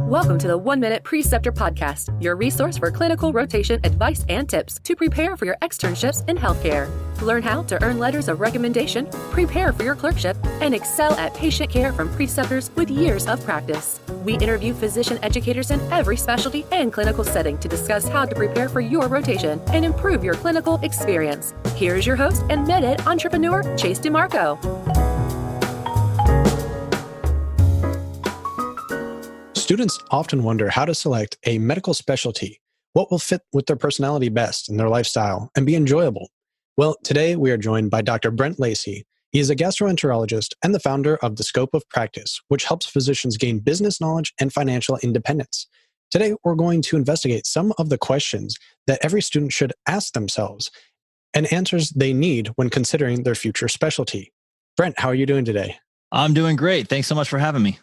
Welcome to the 1 Minute Preceptor Podcast, your resource for clinical rotation advice and tips to prepare for your externships in healthcare. Learn how to earn letters of recommendation, prepare for your clerkship, and excel at patient care from preceptors with years of practice. We interview physician educators in every specialty and clinical setting to discuss how to prepare for your rotation and improve your clinical experience. Here's your host and med-ed entrepreneur, Chase DeMarco. Students often wonder how to select a medical specialty, what will fit with their personality best and their lifestyle and be enjoyable. Well, today we are joined by Dr. Brent Lacey. He is a gastroenterologist and the founder of the Scope of Practice, which helps physicians gain business knowledge and financial independence. Today, we're going to investigate some of the questions that every student should ask themselves and answers they need when considering their future specialty. Brent, how are you doing today? I'm doing great. Thanks so much for having me.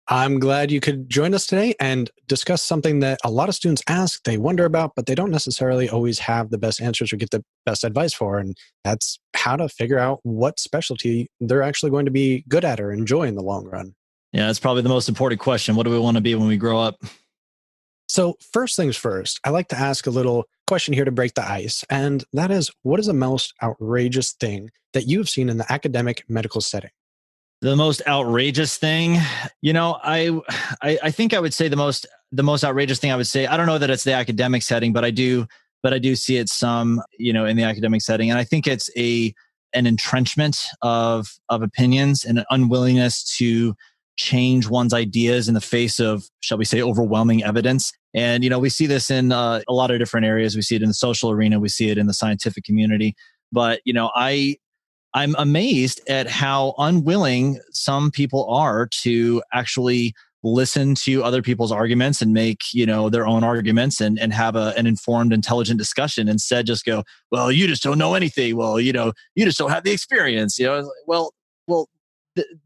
I'm glad you could join us today and discuss something that a lot of students ask, they wonder about, but they don't necessarily always have the best answers or get the best advice for. And that's how to figure out what specialty they're actually going to be good at or enjoy in the long run. Yeah, that's probably the most important question. What do we want to be when we grow up? So first things first, I like to ask a little question here to break the ice. And that is, what is the most outrageous thing that you've seen in the academic medical setting? The most outrageous thing, I think I would say the most outrageous thing I would say, I don't know that it's the academic setting, but I do see it some, in the academic setting. And I think it's an entrenchment of opinions and an unwillingness to change one's ideas in the face of, shall we say, overwhelming evidence. And, we see this in a lot of different areas. We see it in the social arena. We see it in the scientific community. But, I'm amazed at how unwilling some people are to actually listen to other people's arguments and make, their own arguments and have an informed, intelligent discussion. Instead, just go, well, you just don't know anything. Well, you just don't have the experience.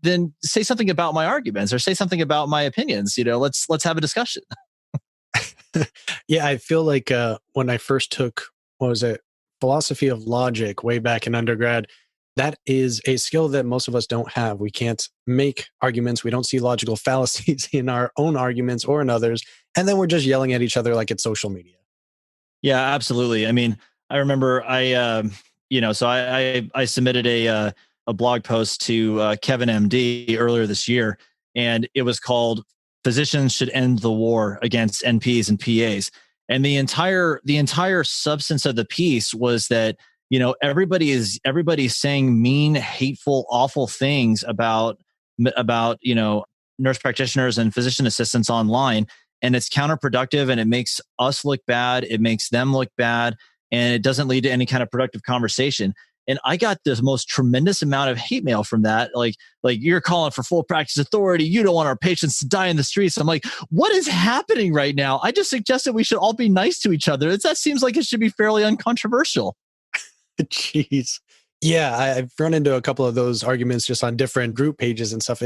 Then say something about my arguments or say something about my opinions. Let's have a discussion. Yeah, I feel like when I first took, philosophy of logic way back in undergrad, that is a skill that most of us don't have. We can't make arguments. We don't see logical fallacies in our own arguments or in others. And then we're just yelling at each other like it's social media. Yeah, absolutely. I mean, I remember I submitted a blog post to Kevin MD earlier this year, and it was called "Physicians Should End the War Against NPs and PAs." And the entire substance of the piece was that everybody's saying mean, hateful, awful things about nurse practitioners and physician assistants online, and it's counterproductive, and it makes us look bad, it makes them look bad, and it doesn't lead to any kind of productive conversation. And I got this most tremendous amount of hate mail from that, like you're calling for full practice authority, you don't want our patients to die in the streets. I'm like, what is happening right now? I just suggested we should all be nice to each other. That seems like it should be fairly uncontroversial. Jeez. Yeah, I've run into a couple of those arguments just on different group pages and stuff.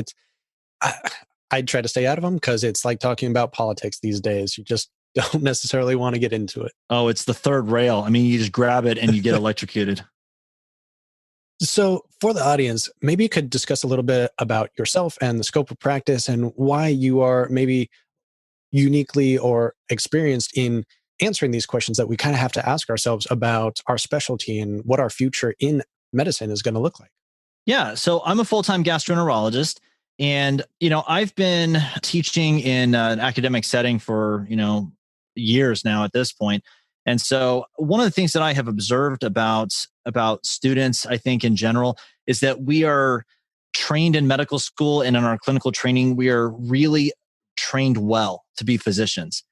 I try to stay out of them because it's like talking about politics these days. You just don't necessarily want to get into it. Oh, it's the third rail. I mean, you just grab it and you get electrocuted. So for the audience, maybe you could discuss a little bit about yourself and the scope of practice and why you are maybe uniquely or experienced in answering these questions that we kind of have to ask ourselves about our specialty and what our future in medicine is going to look like. Yeah. So I'm a full-time gastroenterologist, and, I've been teaching in an academic setting for, years now at this point. And so one of the things that I have observed about students, I think in general, is that we are trained in medical school and in our clinical training, we are really trained well to be physicians.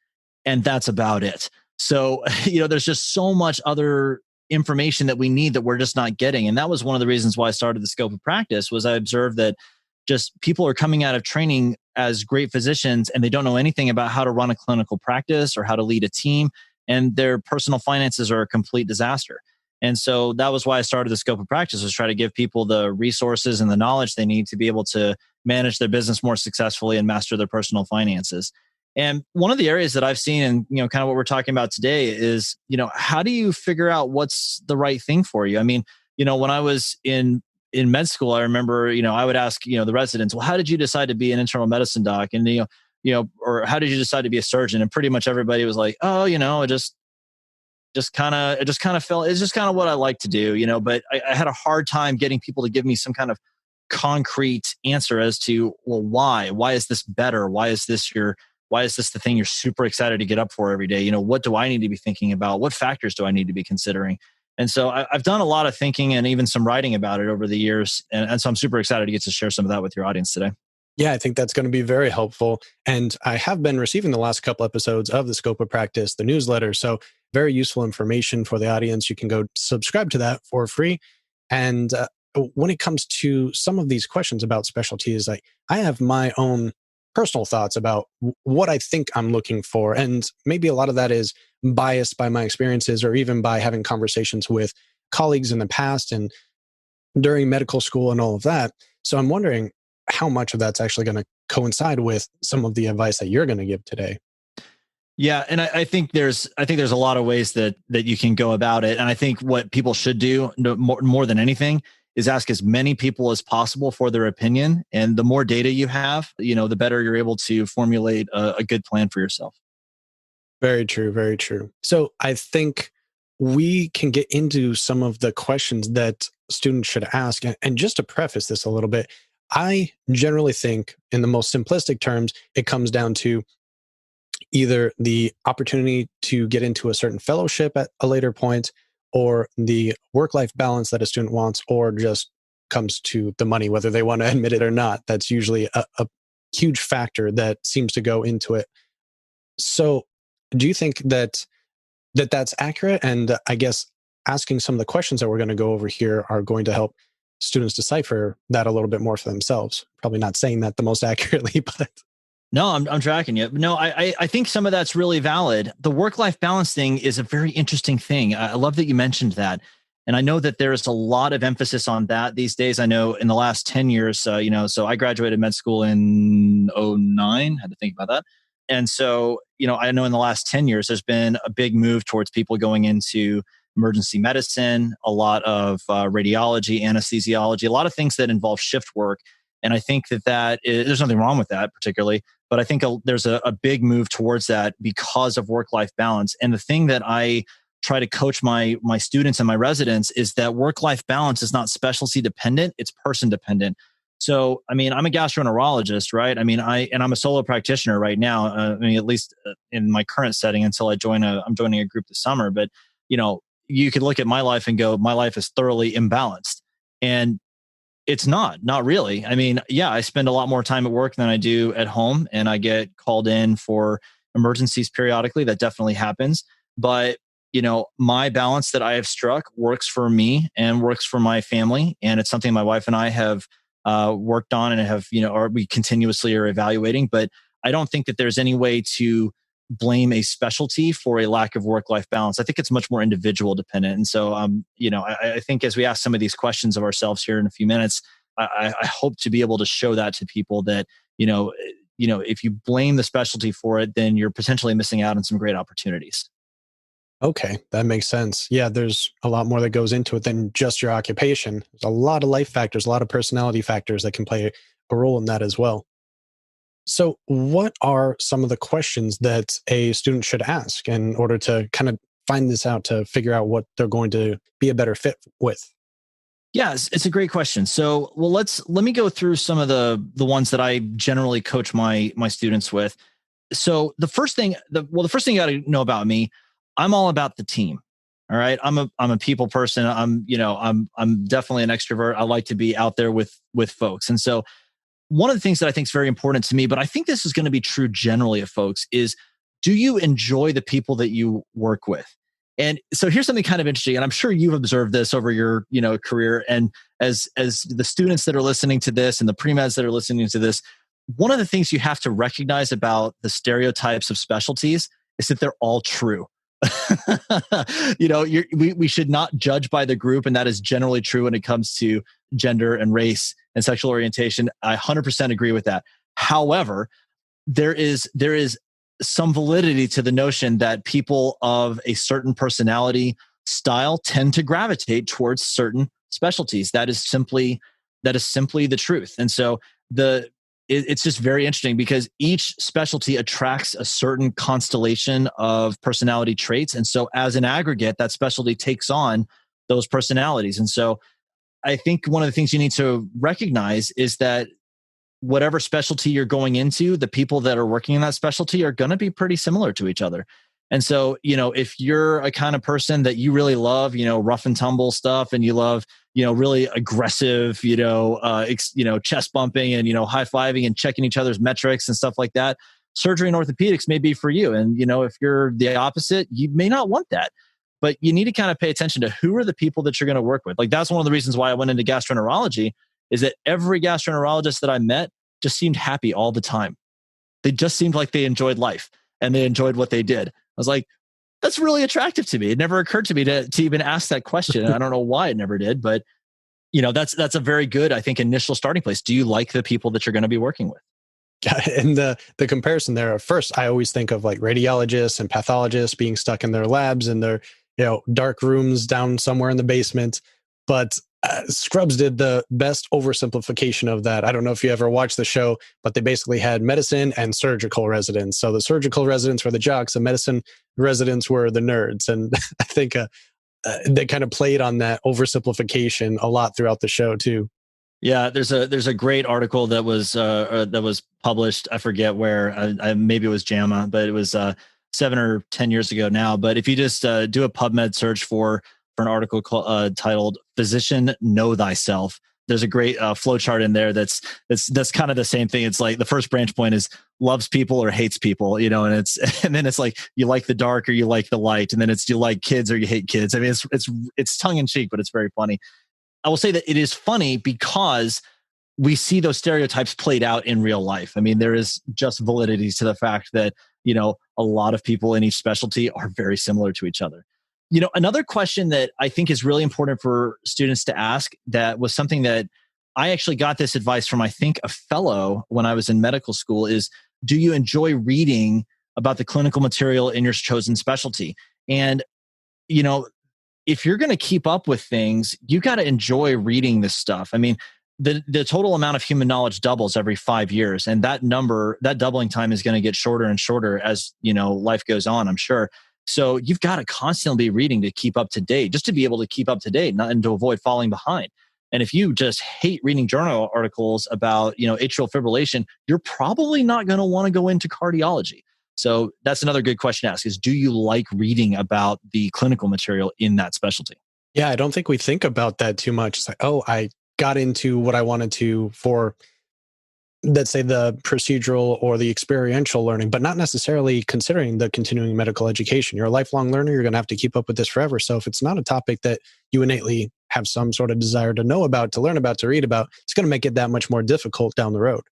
And that's about it. So, there's just so much other information that we need that we're just not getting. And that was one of the reasons why I started the Scope of Practice, was I observed that just people are coming out of training as great physicians and they don't know anything about how to run a clinical practice or how to lead a team. And their personal finances are a complete disaster. And so that was why I started the Scope of Practice, was try to give people the resources and the knowledge they need to be able to manage their business more successfully and master their personal finances. And one of the areas that I've seen, and kind of what we're talking about today, is how do you figure out what's the right thing for you? I mean, when I was in med school, I remember I would ask the residents, well, how did you decide to be an internal medicine doc? And or how did you decide to be a surgeon? And pretty much everybody was like, oh, it just kind of felt, it's just kind of what I like to do, but I had a hard time getting people to give me some kind of concrete answer as to, well, why is this better? Why is this the thing you're super excited to get up for every day? What do I need to be thinking about? What factors do I need to be considering? And so I've done a lot of thinking and even some writing about it over the years. And so I'm super excited to get to share some of that with your audience today. Yeah, I think that's going to be very helpful. And I have been receiving the last couple episodes of the Scope of Practice, the newsletter. So very useful information for the audience. You can go subscribe to that for free. And when it comes to some of these questions about specialties, I have my own personal thoughts about what I think I'm looking for. And maybe a lot of that is biased by my experiences or even by having conversations with colleagues in the past and during medical school and all of that. So I'm wondering how much of that's actually going to coincide with some of the advice that you're going to give today. Yeah, and I think there's a lot of ways that you can go about it. And I think what people should do more than anything is ask as many people as possible for their opinion. And the more data you have, the better you're able to formulate a good plan for yourself. Very true, very true. So I think we can get into some of the questions that students should ask. And just to preface this a little bit, I generally think in the most simplistic terms, it comes down to either the opportunity to get into a certain fellowship at a later point, or the work-life balance that a student wants, or just comes to the money, whether they want to admit it or not. That's usually a huge factor that seems to go into it. So do you think that's accurate? And I guess asking some of the questions that we're going to go over here are going to help students decipher that a little bit more for themselves. Probably not saying that the most accurately, but... No, I'm tracking you. No, I think some of that's really valid. The work-life balance thing is a very interesting thing. I love that you mentioned that. And I know that there's a lot of emphasis on that these days. I know in the last 10 years, so I graduated med school in 2009, had to think about that. And so, I know in the last 10 years, there's been a big move towards people going into emergency medicine, a lot of radiology, anesthesiology, a lot of things that involve shift work. And I think there's nothing wrong with that particularly, but I think there's a big move towards that because of work-life balance. And the thing that I try to coach my students and my residents is that work-life balance is not specialty dependent, it's person dependent. So, I'm a gastroenterologist, right? And I'm a solo practitioner right now. At least in my current setting until I'm joining a group this summer. But, you could look at my life and go, my life is thoroughly imbalanced. And it's not really. I spend a lot more time at work than I do at home, and I get called in for emergencies periodically. That definitely happens. But, my balance that I have struck works for me and works for my family. And it's something my wife and I have worked on and have, we continuously are evaluating. But I don't think that there's any way to blame a specialty for a lack of work-life balance. I think it's much more individual dependent. And so, I think as we ask some of these questions of ourselves here in a few minutes, I hope to be able to show that to people that, if you blame the specialty for it, then you're potentially missing out on some great opportunities. Okay, that makes sense. Yeah, there's a lot more that goes into it than just your occupation. There's a lot of life factors, a lot of personality factors that can play a role in that as well. So what are some of the questions that a student should ask in order to kind of find this out, to figure out what they're going to be a better fit with? Yeah, it's a great question. So, let me go through some of the ones that I generally coach my students with. So the first thing you got to know about me, I'm all about the team. All right. I'm a people person. I'm definitely an extrovert. I like to be out there with folks. And so one of the things that I think is very important to me, but I think this is going to be true generally of folks, is do you enjoy the people that you work with? And so here's something kind of interesting, and I'm sure you've observed this over your career. And as the students that are listening to this and the pre-meds that are listening to this, one of the things you have to recognize about the stereotypes of specialties is that they're all true. We should not judge by the group, and that is generally true when it comes to gender and race and sexual orientation. I 100% agree with that. However, there is some validity to the notion that people of a certain personality style tend to gravitate towards certain specialties. That is simply the truth. And so it's just very interesting because each specialty attracts a certain constellation of personality traits. And so as an aggregate, that specialty takes on those personalities. And so I think one of the things you need to recognize is that whatever specialty you're going into, the people that are working in that specialty are going to be pretty similar to each other. And so, if you're a kind of person that you really love, rough and tumble stuff, and you love, really aggressive, chest bumping and, high fiving and checking each other's metrics and stuff like that, surgery and orthopedics may be for you. And, if you're the opposite, you may not want that. But you need to kind of pay attention to who are the people that you're going to work with. Like, that's one of the reasons why I went into gastroenterology, is that every gastroenterologist that I met just seemed happy all the time. They just seemed like they enjoyed life and they enjoyed what they did. I was like, that's really attractive to me. It never occurred to me to even ask that question. I don't know why it never did, but that's a very good, I think, initial starting place. Do you like the people that you're going to be working with? And the comparison there, at first, I always think of like radiologists and pathologists being stuck in their labs and their dark rooms down somewhere in the basement. But Scrubs did the best oversimplification of that. I don't know if you ever watched the show, but they basically had medicine and surgical residents. So the surgical residents were the jocks, the medicine residents were the nerds. And I think they kind of played on that oversimplification a lot throughout the show too. Yeah, there's a great article that was published. I forget where. Maybe it was JAMA, but it was 7 or 10 years ago now. But if you just do a PubMed search for an article titled "Physician Know Thyself," there's a great flowchart in there that's kind of the same thing. It's like the first branch point is loves people or hates people, and then it's like you like the dark or you like the light, and then it's you like kids or you hate kids. I mean, it's tongue in cheek, but it's very funny. I will say that it is funny because we see those stereotypes played out in real life. I mean, there is just validity to the fact that, a lot of people in each specialty are very similar to each other. Another question that I think is really important for students to ask, that was something that I actually got this advice from, I think, a fellow when I was in medical school, is, do you enjoy reading about the clinical material in your chosen specialty? And, if you're going to keep up with things, you got to enjoy reading this stuff. I mean, the total amount of human knowledge doubles every 5 years. And that doubling time is going to get shorter and shorter as, life goes on, I'm sure. So you've got to constantly be reading to keep up to date, just to be able to keep up to date and to avoid falling behind. And if you just hate reading journal articles about, atrial fibrillation, you're probably not going to want to go into cardiology. So that's another good question to ask, is, do you like reading about the clinical material in that specialty? Yeah, I don't think we think about that too much. It's like, oh, I got into what I wanted to for, let's say, the procedural or the experiential learning, but not necessarily considering the continuing medical education. You're a lifelong learner. You're going to have to keep up with this forever. So if it's not a topic that you innately have some sort of desire to know about, to learn about, to read about, it's going to make it that much more difficult down the road.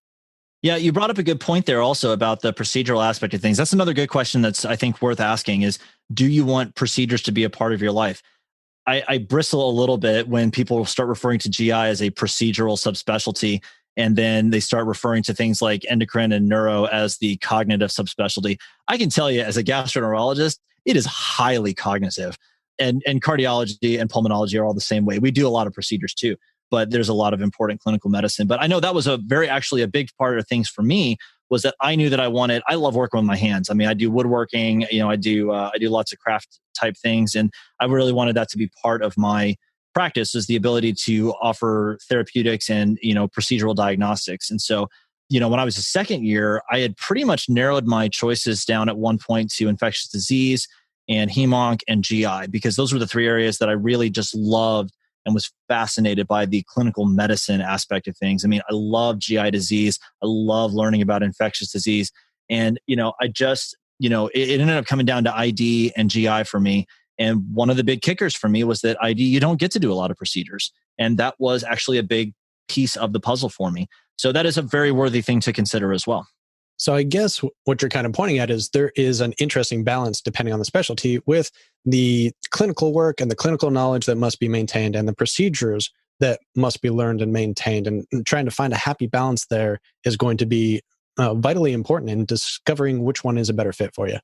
Yeah, you brought up a good point there also about the procedural aspect of things. That's another good question that's, I think, worth asking is, do you want procedures to be a part of your life? I bristle a little bit when people start referring to GI as a procedural subspecialty, and then they start referring to things like endocrine and neuro as the cognitive subspecialty. I can tell you, as a gastroenterologist, it is highly cognitive. And cardiology and pulmonology are all the same way. We do a lot of procedures too, but there's a lot of important clinical medicine. But I know that was a big part of things for me, was that I knew that I love working with my hands. I mean, I do woodworking, I do lots of craft type things. And I really wanted that to be part of my practice, is the ability to offer therapeutics and, procedural diagnostics. And so, when I was a second year, I had pretty much narrowed my choices down at one point to infectious disease and hemonc and GI, because those were the three areas that I really just loved and was fascinated by the clinical medicine aspect of things. I mean, I love GI disease. I love learning about infectious disease. And, it ended up coming down to ID and GI for me. And one of the big kickers for me was that ID, you don't get to do a lot of procedures. And that was actually a big piece of the puzzle for me. So that is a very worthy thing to consider as well. So I guess what you're kind of pointing at is there is an interesting balance, depending on the specialty, with the clinical work and the clinical knowledge that must be maintained and the procedures that must be learned and maintained. And trying to find a happy balance there is going to be vitally important in discovering which one is a better fit for you.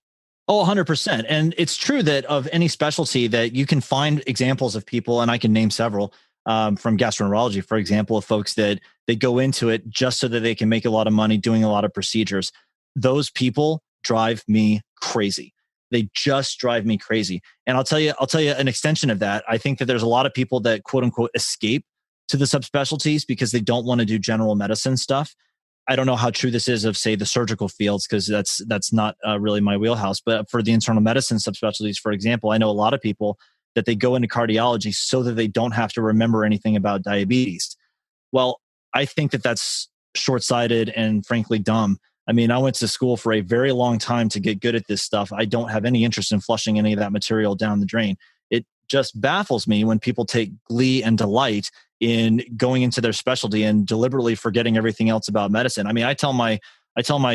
Oh, 100%. And it's true that of any specialty that you can find examples of people, and I can name several, from gastroenterology, for example, of folks that they go into it just so that they can make a lot of money doing a lot of procedures. Those people drive me crazy. They just drive me crazy. And I'll tell you an extension of that. I think that there's a lot of people that quote unquote escape to the subspecialties because they don't want to do general medicine stuff. I don't know how true this is of, say, the surgical fields, because that's not really my wheelhouse. But for the internal medicine subspecialties, for example, I know a lot of people that they go into cardiology so that they don't have to remember anything about diabetes. Well, I think that that's short-sighted and frankly dumb. I mean, I went to school for a very long time to get good at this stuff. I don't have any interest in flushing any of that material down the drain. It just baffles me when people take glee and delight in going into their specialty and deliberately forgetting everything else about medicine. I mean, I tell my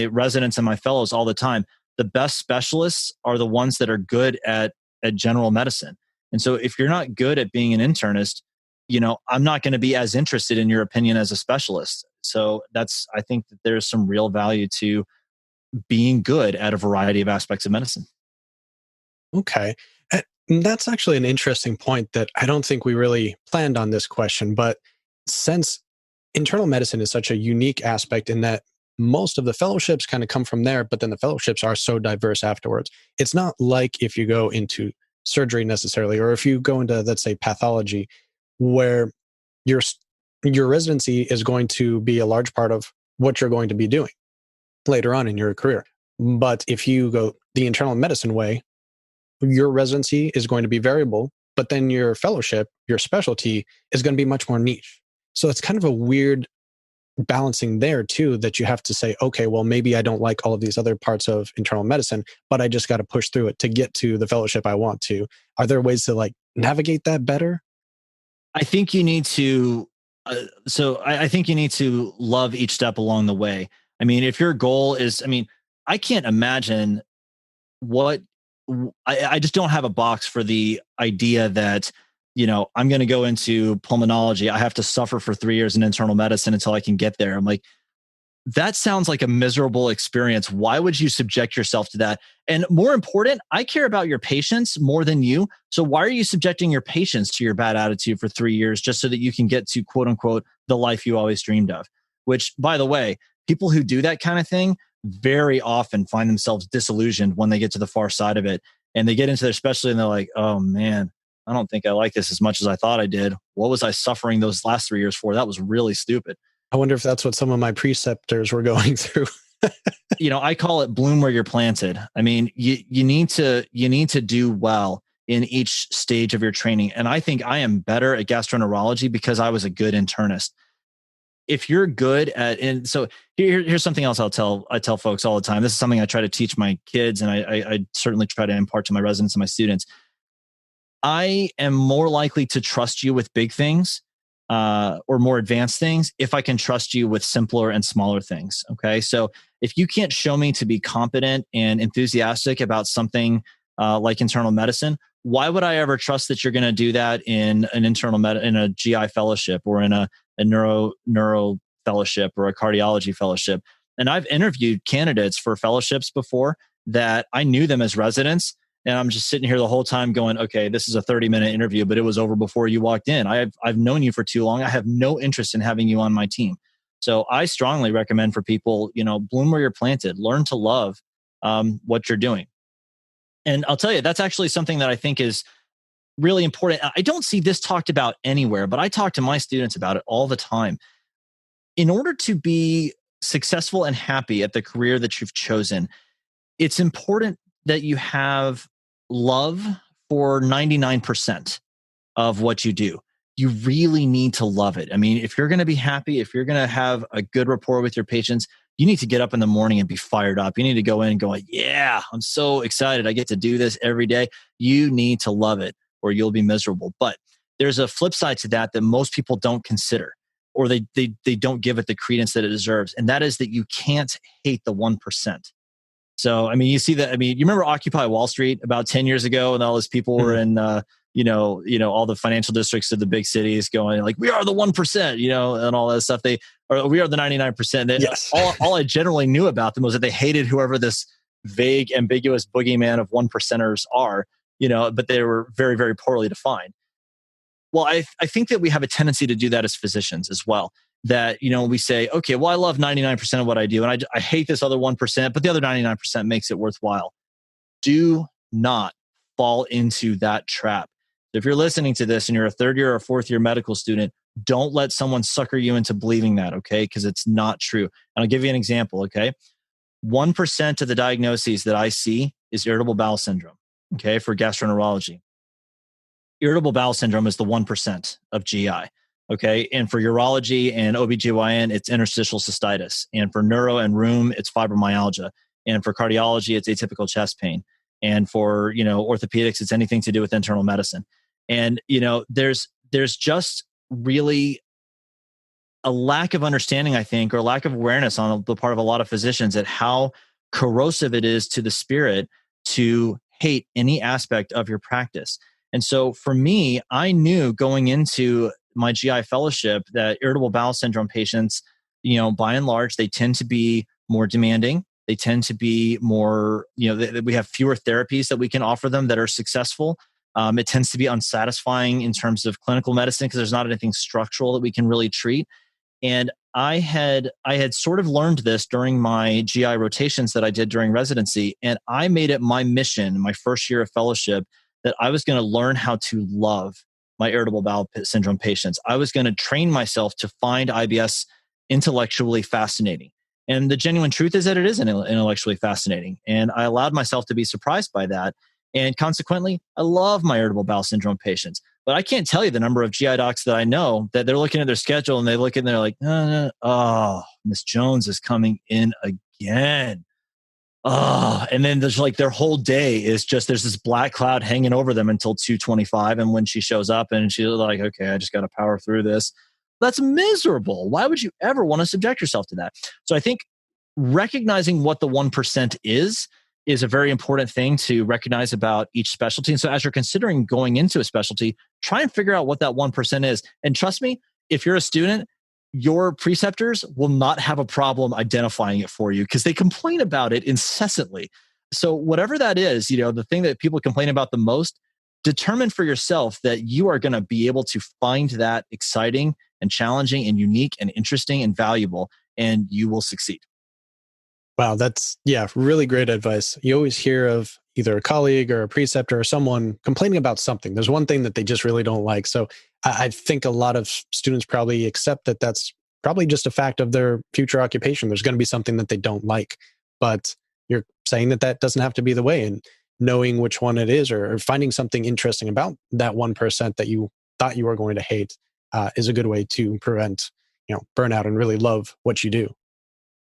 residents and my fellows all the time, the best specialists are the ones that are good at general medicine. And so if you're not good at being an internist, I'm not going to be as interested in your opinion as a specialist. So I think that there's some real value to being good at a variety of aspects of medicine. Okay. And that's actually an interesting point that I don't think we really planned on this question. But since internal medicine is such a unique aspect in that most of the fellowships kind of come from there, but then the fellowships are so diverse afterwards. It's not like if you go into surgery necessarily, or if you go into, let's say, pathology, where your residency is going to be a large part of what you're going to be doing later on in your career. But if you go the internal medicine way, your residency is going to be variable, but then your fellowship, your specialty is going to be much more niche. So it's kind of a weird balancing there too, that you have to say, okay, well, maybe I don't like all of these other parts of internal medicine, but I just got to push through it to get to the fellowship I want to. Are there ways to navigate that better? I think you need to, I think you need to love each step along the way. I mean, if your goal is, I can't imagine I just don't have a box for the idea that, I'm going to go into pulmonology. I have to suffer for 3 years in internal medicine until I can get there. I'm like, that sounds like a miserable experience. Why would you subject yourself to that? And more important, I care about your patients more than you. So why are you subjecting your patients to your bad attitude for 3 years just so that you can get to quote unquote the life you always dreamed of? Which, by the way, people who do that kind of thing very often find themselves disillusioned when they get to the far side of it. And they get into their specialty and they're like, oh man, I don't think I like this as much as I thought I did. What was I suffering those last 3 years for? That was really stupid. I wonder if that's what some of my preceptors were going through. I call it bloom where you're planted. I mean, you need to do well in each stage of your training. And I think I am better at gastroenterology because I was a good internist. If you're good at, and so here's something else I tell folks all the time. This is something I try to teach my kids, and I certainly try to impart to my residents and my students. I am more likely to trust you with big things or more advanced things if I can trust you with simpler and smaller things. Okay. So if you can't show me to be competent and enthusiastic about something like internal medicine, why would I ever trust that you're going to do that in an in a GI fellowship or in a neuro fellowship or a cardiology fellowship? And I've interviewed candidates for fellowships before that I knew them as residents. And I'm just sitting here the whole time going, okay, this is a 30-minute interview, but it was over before you walked in. I've known you for too long. I have no interest in having you on my team. So I strongly recommend for people, bloom where you're planted, learn to love what you're doing. And I'll tell you, that's actually something that I think is really important. I don't see this talked about anywhere, but I talk to my students about it all the time. In order to be successful and happy at the career that you've chosen, it's important that you have love for 99% of what you do. You really need to love it. I mean, if you're going to be happy, if you're going to have a good rapport with your patients, you need to get up in the morning and be fired up. You need to go in and go, yeah, I'm so excited. I get to do this every day. You need to love it or you'll be miserable. But there's a flip side to that most people don't consider, or they don't give it the credence that it deserves. And that is that you can't hate the 1%. So, I mean, you see that, you remember Occupy Wall Street about 10 years ago and all those people were in, all the financial districts of the big cities going like, we are the 1%, and all that stuff. We are the 99%. Yes. all I generally knew about them was that they hated whoever this vague, ambiguous boogeyman of 1%ers are, but they were very, very poorly defined. Well, I think that we have a tendency to do that as physicians as well. That, we say, okay, well, I love 99% of what I do, and I hate this other 1%, but the other 99% makes it worthwhile. Do not fall into that trap. If you're listening to this and you're a third year or fourth year medical student, don't let someone sucker you into believing that, okay? Because it's not true. And I'll give you an example, okay? 1% of the diagnoses that I see is irritable bowel syndrome, okay, for gastroenterology. Irritable bowel syndrome is the 1% of GI, okay? And for urology and OBGYN, it's interstitial cystitis. And for neuro and rheum, it's fibromyalgia. And for cardiology, it's atypical chest pain. And for, orthopedics, it's anything to do with internal medicine. And, there's just really a lack of understanding, I think, or lack of awareness on the part of a lot of physicians at how corrosive it is to the spirit to hate any aspect of your practice. And so for me, I knew going into my GI fellowship that irritable bowel syndrome patients, by and large, they tend to be more demanding. They tend to be more, we have fewer therapies that we can offer them that are successful. It tends to be unsatisfying in terms of clinical medicine because there's not anything structural that we can really treat. And I had sort of learned this during my GI rotations that I did during residency. And I made it my mission, my first year of fellowship, that I was going to learn how to love my irritable bowel syndrome patients. I was going to train myself to find IBS intellectually fascinating. And the genuine truth is that it is intellectually fascinating. And I allowed myself to be surprised by that. And consequently, I love my irritable bowel syndrome patients. But I can't tell you the number of GI docs that I know that they're looking at their schedule and they look and they're like, oh, Miss Jones is coming in again. Oh, and then there's like their whole day is just, there's this black cloud hanging over them until 2:25. And when she shows up and she's like, okay, I just got to power through this. That's miserable. Why would you ever want to subject yourself to that? So I think recognizing what the 1% is a very important thing to recognize about each specialty. And so as you're considering going into a specialty, try and figure out what that 1% is. And trust me, if you're a student, your preceptors will not have a problem identifying it for you because they complain about it incessantly. So whatever that is, the thing that people complain about the most, determine for yourself that you are going to be able to find that exciting and challenging and unique and interesting and valuable, and you will succeed. Wow, that's, really great advice. You always hear of either a colleague or a preceptor or someone complaining about something. There's one thing that they just really don't like. So I think a lot of students probably accept that that's probably just a fact of their future occupation. There's going to be something that they don't like. But you're saying that doesn't have to be the way. And knowing which one it is or finding something interesting about that 1% that you thought you were going to hate is a good way to prevent burnout and really love what you do.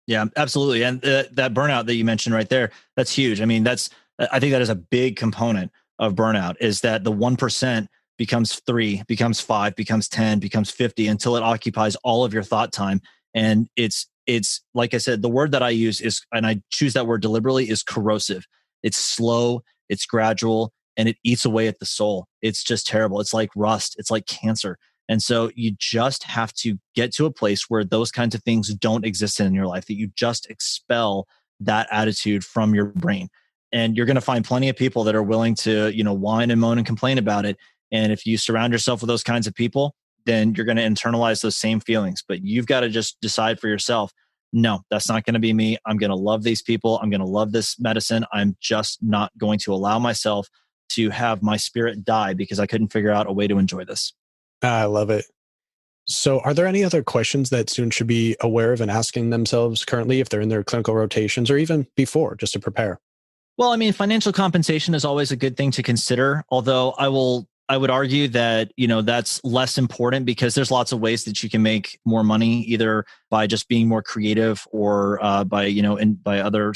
Yeah, absolutely. And that burnout that you mentioned right there, that's huge. I mean, I think that is a big component of burnout, is that the 1% becomes 3, becomes 5, becomes 10, becomes 50 until it occupies all of your thought time. And it's like I said, the word that I use is, and I choose that word deliberately, is corrosive. It's slow, it's gradual, and it eats away at the soul. It's just terrible. It's like rust. It's like cancer. And so you just have to get to a place where those kinds of things don't exist in your life, that you just expel that attitude from your brain. And you're going to find plenty of people that are willing to, whine and moan and complain about it. And if you surround yourself with those kinds of people, then you're going to internalize those same feelings. But you've got to just decide for yourself, no, that's not going to be me. I'm going to love these people. I'm going to love this medicine. I'm just not going to allow myself to have my spirit die because I couldn't figure out a way to enjoy this. I love it. So are there any other questions that students should be aware of and asking themselves currently if they're in their clinical rotations or even before, just to prepare? Well, I mean, financial compensation is always a good thing to consider, although I would argue that, that's less important because there's lots of ways that you can make more money, either by just being more creative or by other,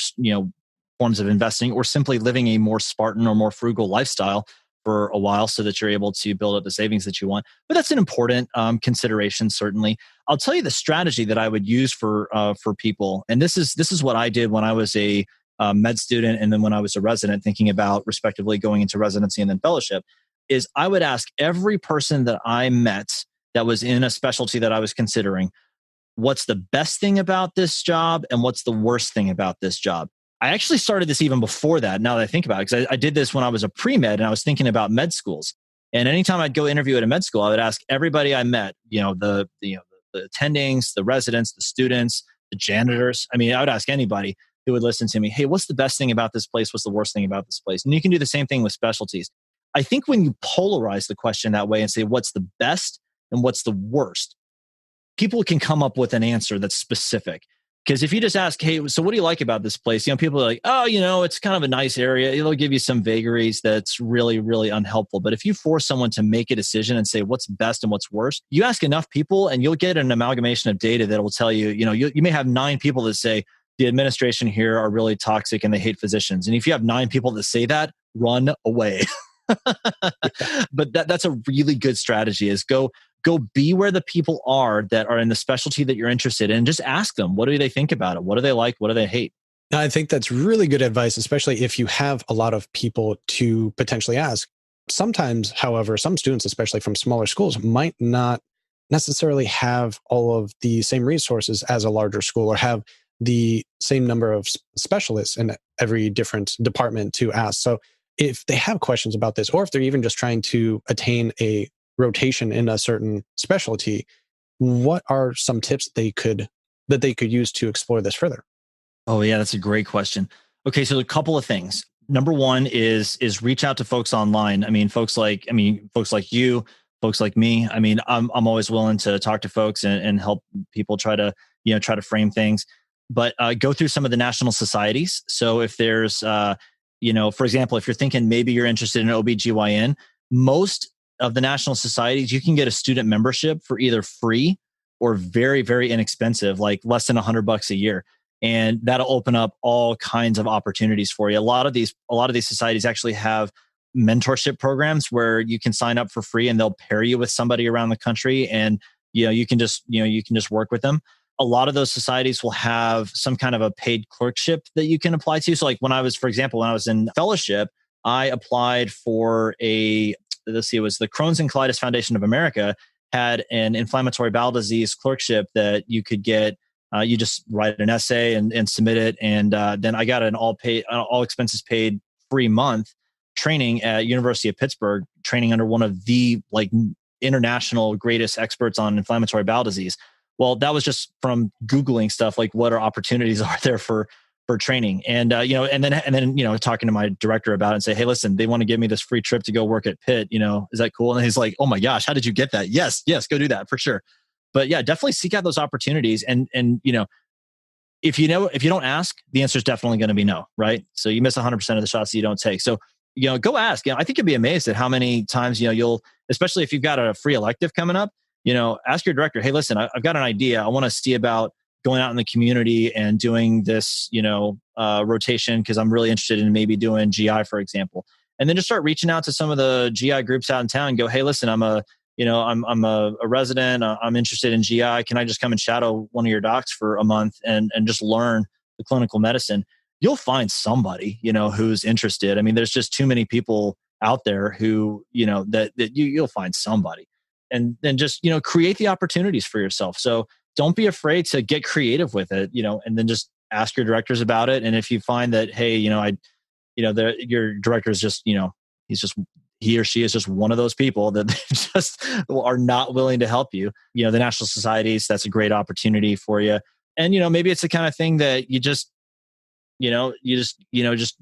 forms of investing, or simply living a more Spartan or more frugal lifestyle for a while so that you're able to build up the savings that you want. But that's an important consideration, certainly. I'll tell you the strategy that I would use for people. And this is what I did when I was a med student and then when I was a resident, thinking about respectively going into residency and then fellowship, is I would ask every person that I met that was in a specialty that I was considering, what's the best thing about this job and what's the worst thing about this job? I actually started this even before that, now that I think about it, because I did this when I was a pre-med and I was thinking about med schools. And anytime I'd go interview at a med school, I would ask everybody I met, the attendings, the residents, the students, the janitors. I mean, I would ask anybody who would listen to me, hey, what's the best thing about this place? What's the worst thing about this place? And you can do the same thing with specialties. I think when you polarize the question that way and say, what's the best and what's the worst, people can come up with an answer that's specific. Because if you just ask, hey, so what do you like about this place? People are like, oh, it's kind of a nice area. It'll give you some vagaries that's really, really unhelpful. But if you force someone to make a decision and say what's best and what's worst, you ask enough people and you'll get an amalgamation of data that will tell you, you may have 9 people that say the administration here are really toxic and they hate physicians. And if you have 9 people that say that, run away. But that's a really good strategy is go be where the people are that are in the specialty that you're interested in and just ask them, what do they think about it? What do they like? What do they hate? I think that's really good advice, especially if you have a lot of people to potentially ask. Sometimes, however, some students, especially from smaller schools, might not necessarily have all of the same resources as a larger school or have the same number of specialists in every different department to ask. So if they have questions about this, or if they're even just trying to attain a rotation in a certain specialty, what are some tips they could use to explore this further? Oh yeah, that's a great question. Okay, so a couple of things. Number one is reach out to folks online. Folks like you, folks like me. I'm always willing to talk to folks and help people try to frame things. But go through some of the national societies. So if there's for example, if you're thinking maybe you're interested in OBGYN, most of the national societies, you can get a student membership for either free or very, very inexpensive, like less than $100 a year. And that'll open up all kinds of opportunities for you. A lot of these societies actually have mentorship programs where you can sign up for free and they'll pair you with somebody around the country and you can just work with them. A lot of those societies will have some kind of a paid clerkship that you can apply to. So like when I was in fellowship, I applied for it was the Crohn's and Colitis Foundation of America had an inflammatory bowel disease clerkship that you could get. You just write an essay and submit it. And then I got an all expenses paid free month training at University of Pittsburgh, training under one of the international greatest experts on inflammatory bowel disease. Well, that was just from Googling stuff like what opportunities are there for training, and and then talking to my director about it and say, hey, listen, they want to give me this free trip to go work at Pitt. Is that cool? And he's like, oh my gosh, how did you get that? Yes, go do that for sure. But yeah, definitely seek out those opportunities, and if you don't ask, the answer is definitely going to be no, right? So you miss 100% of the shots that you don't take. So go ask. I think you'd be amazed at how many times you'll, especially if you've got a free elective coming up. Ask your director, hey, listen, I've got an idea. I want to see about going out in the community and doing this, rotation because I'm really interested in maybe doing GI, for example. And then just start reaching out to some of the GI groups out in town and go, hey, listen, I'm a resident. I'm interested in GI. Can I just come and shadow one of your docs for a month and just learn the clinical medicine? You'll find somebody, who's interested. There's just too many people out there who, that you'll find somebody. And then just, create the opportunities for yourself. So don't be afraid to get creative with it, and then just ask your directors about it. And if you find that, hey, your director is just, he or she is just one of those people that just are not willing to help you. The national societies, that's a great opportunity for you. And, maybe it's the kind of thing that you just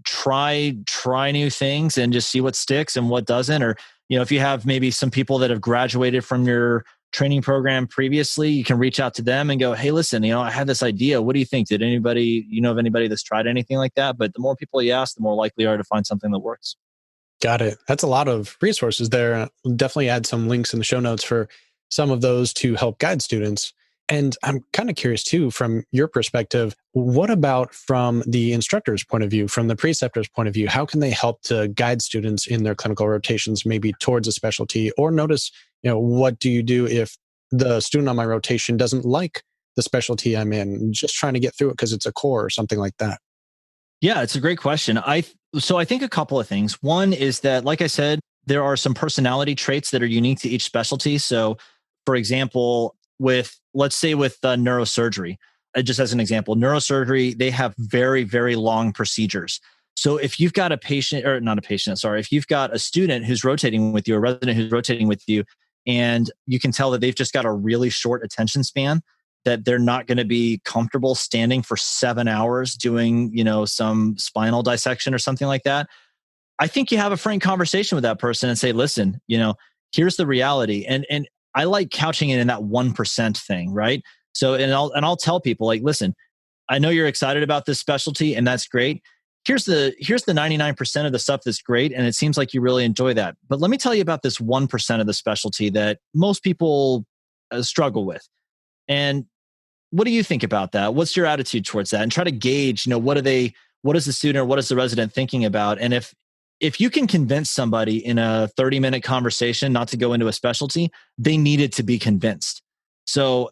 try new things and just see what sticks and what doesn't. Or, if you have maybe some people that have graduated from your training program previously, you can reach out to them and go, hey, listen, I had this idea. What do you think? Did anybody, of anybody that's tried anything like that? But the more people you ask, the more likely you are to find something that works. Got it. That's a lot of resources there. We'll definitely add some links in the show notes for some of those to help guide students. And I'm kind of curious too, from your perspective, what about from the instructor's point of view, from the preceptor's point of view, how can they help to guide students in their clinical rotations, maybe towards a specialty, or notice, what do you do if the student on my rotation doesn't like the specialty I'm in, just trying to get through it because it's a core or something like that? Yeah, it's a great question. So I think a couple of things. One is that, like I said, there are some personality traits that are unique to each specialty. So for example, let's say with neurosurgery, just as an example, neurosurgery, they have very, very long procedures. So if you've got a patient, or not a patient, sorry, if you've got a student who's rotating with you, a resident who's rotating with you, and you can tell that they've just got a really short attention span, that they're not going to be comfortable standing for 7 hours doing, some spinal dissection or something like that, I think you have a frank conversation with that person and say, listen, here's the reality. And I like couching it in that 1% thing, right? So, and I'll tell people, like, listen, I know you're excited about this specialty and that's great. Here's the 99% of the stuff that's great. And it seems like you really enjoy that. But let me tell you about this 1% of the specialty that most people struggle with. And what do you think about that? What's your attitude towards that? And try to gauge, what is the student or what is the resident thinking about? And if you can convince somebody in a 30-minute conversation not to go into a specialty, they needed to be convinced. So,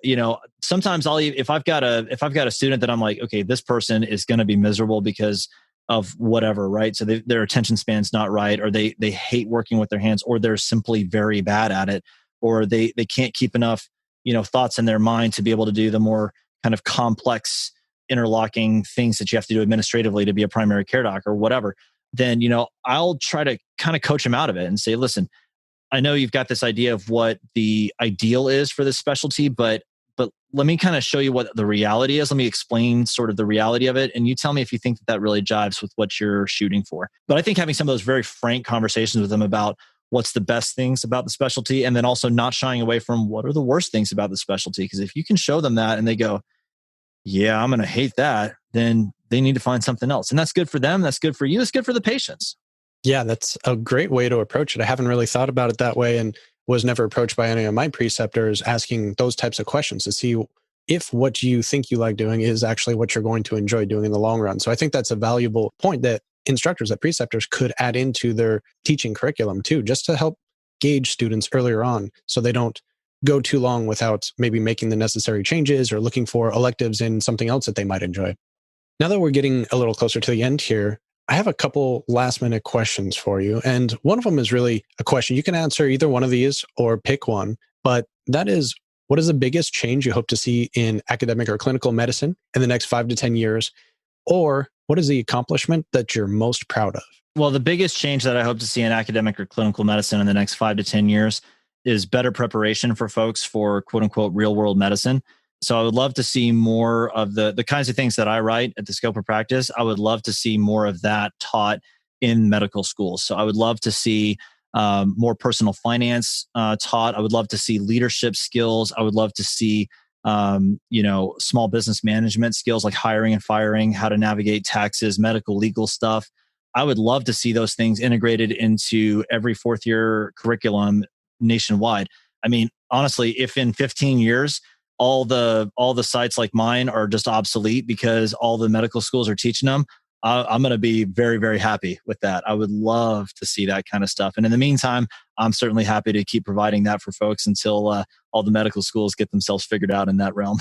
sometimes if I've got a student that I'm like, okay, this person is going to be miserable because of whatever, right? So their attention span's not right, or they hate working with their hands, or they're simply very bad at it, or they can't keep enough, thoughts in their mind to be able to do the more kind of complex interlocking things that you have to do administratively to be a primary care doc or whatever. Then, I'll try to kind of coach them out of it and say, listen, I know you've got this idea of what the ideal is for this specialty, but let me kind of show you what the reality is. Let me explain sort of the reality of it. And you tell me if you think that really jives with what you're shooting for. But I think having some of those very frank conversations with them about what's the best things about the specialty, and then also not shying away from what are the worst things about the specialty. Because if you can show them that and they go, yeah, I'm going to hate that, then they need to find something else. And that's good for them. That's good for you. It's good for the patients. Yeah, that's a great way to approach it. I haven't really thought about it that way, and was never approached by any of my preceptors asking those types of questions to see if what you think you like doing is actually what you're going to enjoy doing in the long run. So I think that's a valuable point that instructors, that preceptors could add into their teaching curriculum too, just to help gauge students earlier on so they don't go too long without maybe making the necessary changes or looking for electives in something else that they might enjoy. Now that we're getting a little closer to the end here, I have a couple last minute questions for you. And one of them is really a question. You can answer either one of these or pick one, but that is, what is the biggest change you hope to see in academic or clinical medicine in the next 5 to 10 years? Or what is the accomplishment that you're most proud of? Well, the biggest change that I hope to see in academic or clinical medicine in the next 5 to 10 years is better preparation for folks for quote unquote real world medicine. So I would love to see more of the kinds of things that I write at the scope of practice. I would love to see more of that taught in medical schools. So I would love to see more personal finance taught. I would love to see leadership skills. I would love to see small business management skills like hiring and firing, how to navigate taxes, medical, legal stuff. I would love to see those things integrated into every fourth year curriculum nationwide. I mean, honestly, if in 15 years, all the sites like mine are just obsolete because all the medical schools are teaching them, I'm going to be very, very happy with that. I would love to see that kind of stuff. And in the meantime, I'm certainly happy to keep providing that for folks until all the medical schools get themselves figured out in that realm.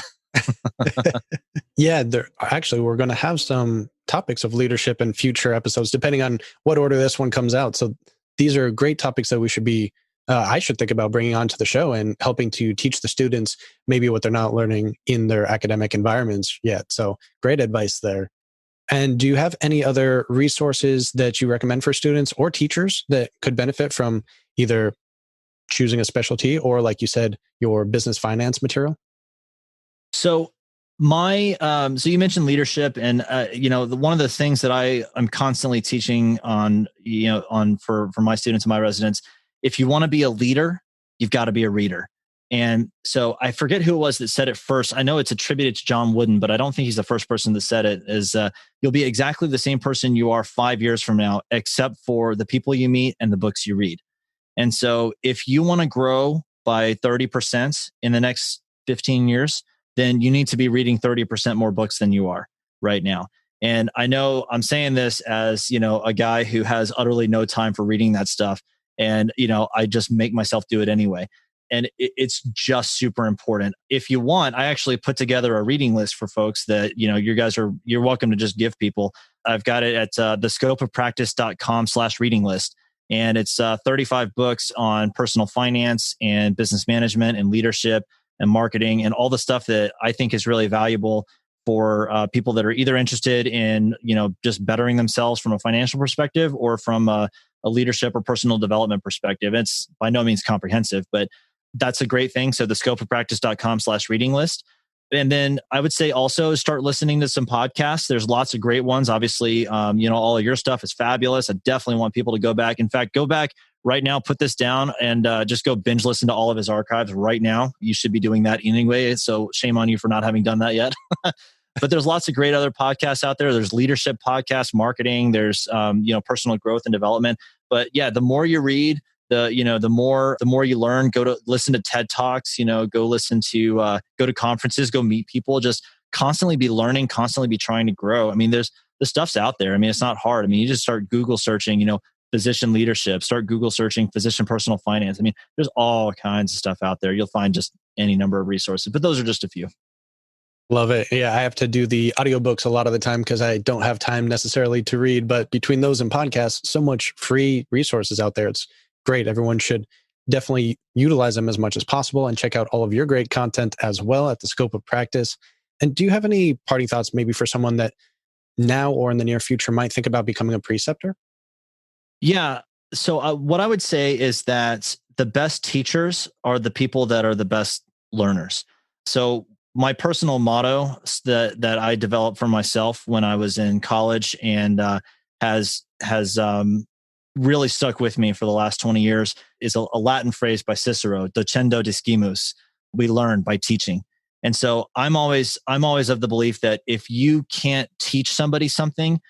Yeah, we're going to have some topics of leadership in future episodes, depending on what order this one comes out. So these are great topics that we should be I should think about bringing onto the show and helping to teach the students maybe what they're not learning in their academic environments yet. So great advice there. And do you have any other resources that you recommend for students or teachers that could benefit from either choosing a specialty or, like you said, your business finance material? So so you mentioned leadership, and one of the things that I'm constantly teaching on for my students and my residents, if you want to be a leader, you've got to be a reader. And so I forget who it was that said it first. I know it's attributed to John Wooden, but I don't think he's the first person that said it. You'll be exactly the same person you are 5 years from now, except for the people you meet and the books you read. And so if you want to grow by 30% in the next 15 years, then you need to be reading 30% more books than you are right now. And I know I'm saying this as, a guy who has utterly no time for reading that stuff. And, I just make myself do it anyway. And it's just super important. If you want, I actually put together a reading list for folks that, you're welcome to just give people. I've got it at thescopeofpractice.com/reading list. And it's 35 books on personal finance and business management and leadership and marketing and all the stuff that I think is really valuable for people that are either interested in, just bettering themselves from a financial perspective or from a leadership or personal development perspective. It's by no means comprehensive, but that's a great thing. So the scopeofpractice.com/reading list. And then I would say also start listening to some podcasts. There's lots of great ones. Obviously, all of your stuff is fabulous. I definitely want people to go back. In fact, go back right now, put this down and just go binge listen to all of his archives right now. You should be doing that anyway. So shame on you for not having done that yet. But there's lots of great other podcasts out there. There's leadership podcasts, marketing, there's, personal growth and development. But yeah, the more you read, the more you learn. Go to listen to TED Talks, go listen to, go to conferences, go meet people, just constantly be learning, constantly be trying to grow. I mean, the stuff's out there. I mean, it's not hard. I mean, you just start Google searching, physician leadership, start Google searching physician personal finance. I mean, there's all kinds of stuff out there. You'll find just any number of resources, but those are just a few. Love it. Yeah, I have to do the audiobooks a lot of the time because I don't have time necessarily to read. But between those and podcasts, so much free resources out there. It's great. Everyone should definitely utilize them as much as possible and check out all of your great content as well at the Scope of Practice. And do you have any parting thoughts maybe for someone that now or in the near future might think about becoming a preceptor? Yeah. So what I would say is that the best teachers are the people that are the best learners. So my personal motto that I developed for myself when I was in college and has really stuck with me for the last 20 years is a Latin phrase by Cicero, docendo discimus. We learn by teaching. And so I'm always of the belief that if you can't teach somebody something,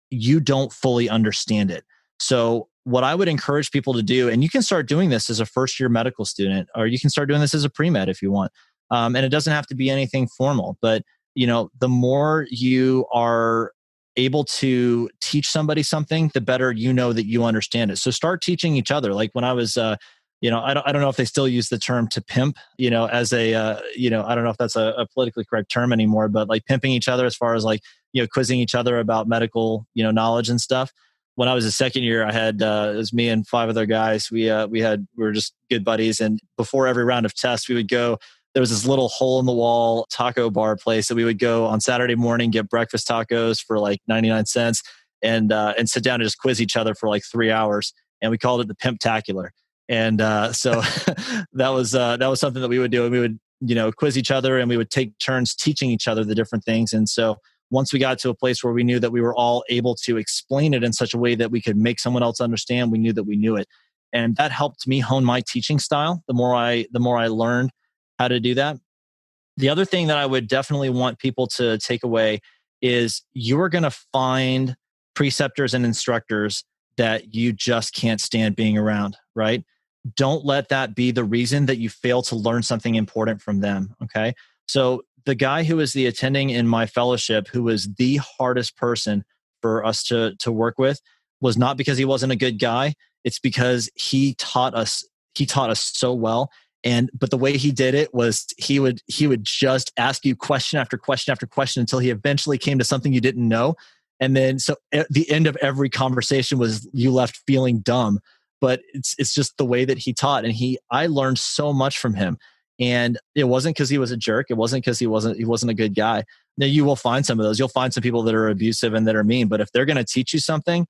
you don't fully understand it. So what I would encourage people to do, and you can start doing this as a first-year medical student, or you can start doing this as a pre-med if you want. And it doesn't have to be anything formal, but the more you are able to teach somebody something, the better that you understand it. So start teaching each other. Like when I was, I don't know if they still use the term to pimp, as a, I don't know if that's a politically correct term anymore, but like pimping each other as far as like, quizzing each other about medical, knowledge and stuff. When I was a second year, I had, it was me and 5 other guys. We were just good buddies. And before every round of tests, we would go, there was this little hole in the wall taco bar place that we would go on Saturday morning, get breakfast tacos for like 99 cents and sit down and just quiz each other for like 3 hours. And we called it the Pimptacular. And so that was something that we would do. And we would, quiz each other and we would take turns teaching each other the different things. And so once we got to a place where we knew that we were all able to explain it in such a way that we could make someone else understand, we knew that we knew it. And that helped me hone my teaching style. The more I learned how to do that. The other thing that I would definitely want people to take away is you're going to find preceptors and instructors that you just can't stand being around, right? Don't let that be the reason that you fail to learn something important from them, okay? So the guy who was the attending in my fellowship, who was the hardest person for us to work with, was not because he wasn't a good guy. It's because he taught us so well. But the way he did it was he would just ask you question after question after question until he eventually came to something you didn't know. And then so at the end of every conversation was you left feeling dumb. But it's just the way that he taught. And I learned so much from him. And it wasn't because he was a jerk. It wasn't because he wasn't a good guy. Now you will find some of those. You'll find some people that are abusive and that are mean. But if they're going to teach you something,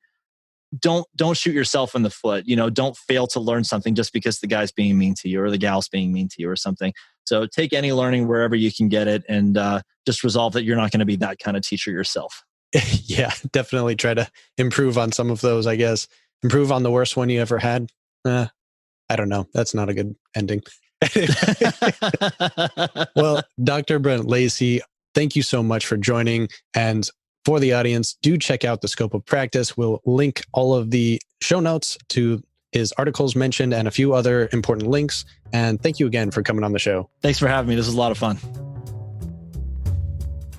don't shoot yourself in the foot. Don't fail to learn something just because the guy's being mean to you or the gal's being mean to you or something. So take any learning wherever you can get it and just resolve that you're not going to be that kind of teacher yourself. Yeah, definitely try to improve on some of those, I guess. Improve on the worst one you ever had. I don't know. That's not a good ending. Well, Dr. Brent Lacey, thank you so much for joining. And for the audience, do check out the Scope of Practice. We'll link all of the show notes to his articles mentioned and a few other important links. And thank you again for coming on the show. Thanks for having me. This was a lot of fun.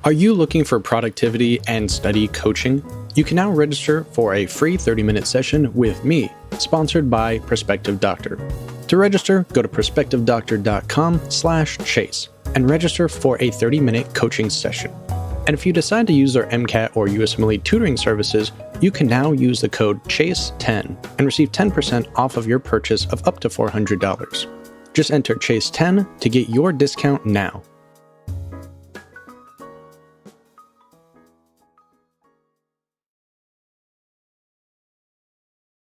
Are you looking for productivity and study coaching? You can now register for a free 30-minute session with me, sponsored by Prospective Doctor. To register, go to prospectivedoctor.com/chase and register for a 30-minute coaching session. And if you decide to use their MCAT or USMLE tutoring services, you can now use the code CHASE10 and receive 10% off of your purchase of up to $400. Just enter CHASE10 to get your discount now.